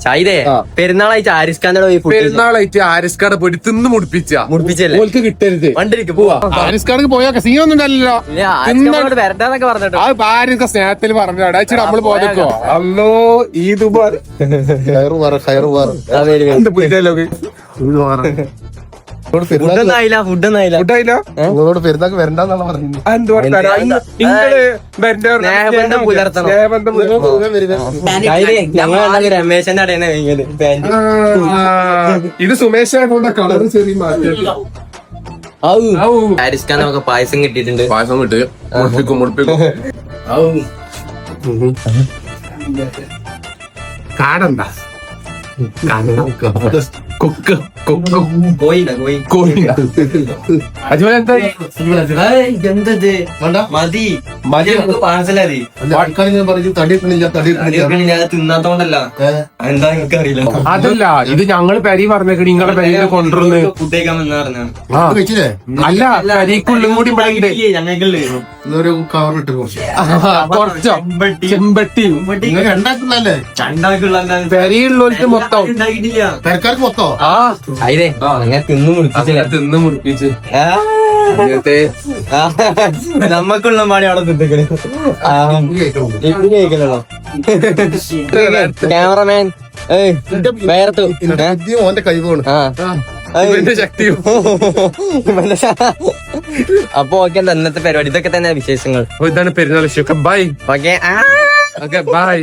ചായതേ പെരുന്നാളായിട്ട് ആരിസ്ഖാന്റെ പെരുന്നാളായിട്ട് ആരിസ്കാടെ പോയിട്ട് തിന്ന് മുടിപ്പിച്ചല്ലേ ഓൽക്ക് കിട്ടരുത്. വണ്ടിരിക്കും പോവാ. ആരിസ്കാർക്ക് പോയാ സീനൊന്നും ഉണ്ടല്ലോ. വരണ്ടാന്നൊക്കെ പറഞ്ഞിട്ടോ. ആ ഭാര്യ സ്നേഹത്തിൽ പറഞ്ഞാടാ നമ്മള് പോയതോ അല്ലോ ഈ ദുബാർ നിങ്ങളോട് പെരുന്നാക്ക് വരണ്ടെന്നാണ് പറഞ്ഞത്. രമേശന്റെ അടയാണ് ഇത് സുമേഷായതുകൊണ്ട് കളറ് ചെറിയ മാറ്റം. ആരിസ്ഖാൻ നമുക്ക് പായസം കിട്ടിയിട്ടുണ്ട്. പായസം കിട്ടി മുടിപ്പിക്കും കാടണ്ട കൊക്ക് തിന്നാത്തോണ്ടല്ല എന്താ എനിക്ക് അറിയില്ല. അതല്ല ഇത് ഞങ്ങള് പെരി പറഞ്ഞേക്കണി നിങ്ങളെ പെരിയിൽ കൊണ്ടുവന്ന് ഫുഡ് കഴിക്കാമെന്ന് പറഞ്ഞു. അല്ല പെരിക്കുള്ളും കൂടി ഞങ്ങൾക്കുള്ള കവറിട്ട് കുറച്ചോ ചെമ്പട്ടി പെരിയുള്ളവർക്ക് മൊത്തം പെരക്കാർക്ക് മൊത്തം തിന്ന് മുടിപ്പിച്ച് നമ്മക്കുള്ള പാടി അവിടെ തിന്നിക്കണേ. ക്യാമറമാൻ വേർത്തു ഓന്റെ കഴിവാണ് ശക്തിയും. അപ്പൊ ഓക്കെ ഇന്നത്തെ പരിപാടി ഇതൊക്കെ തന്നെ വിശേഷങ്ങൾ. ഇതാണ് പെരുന്നാൾ. Bye okay bye.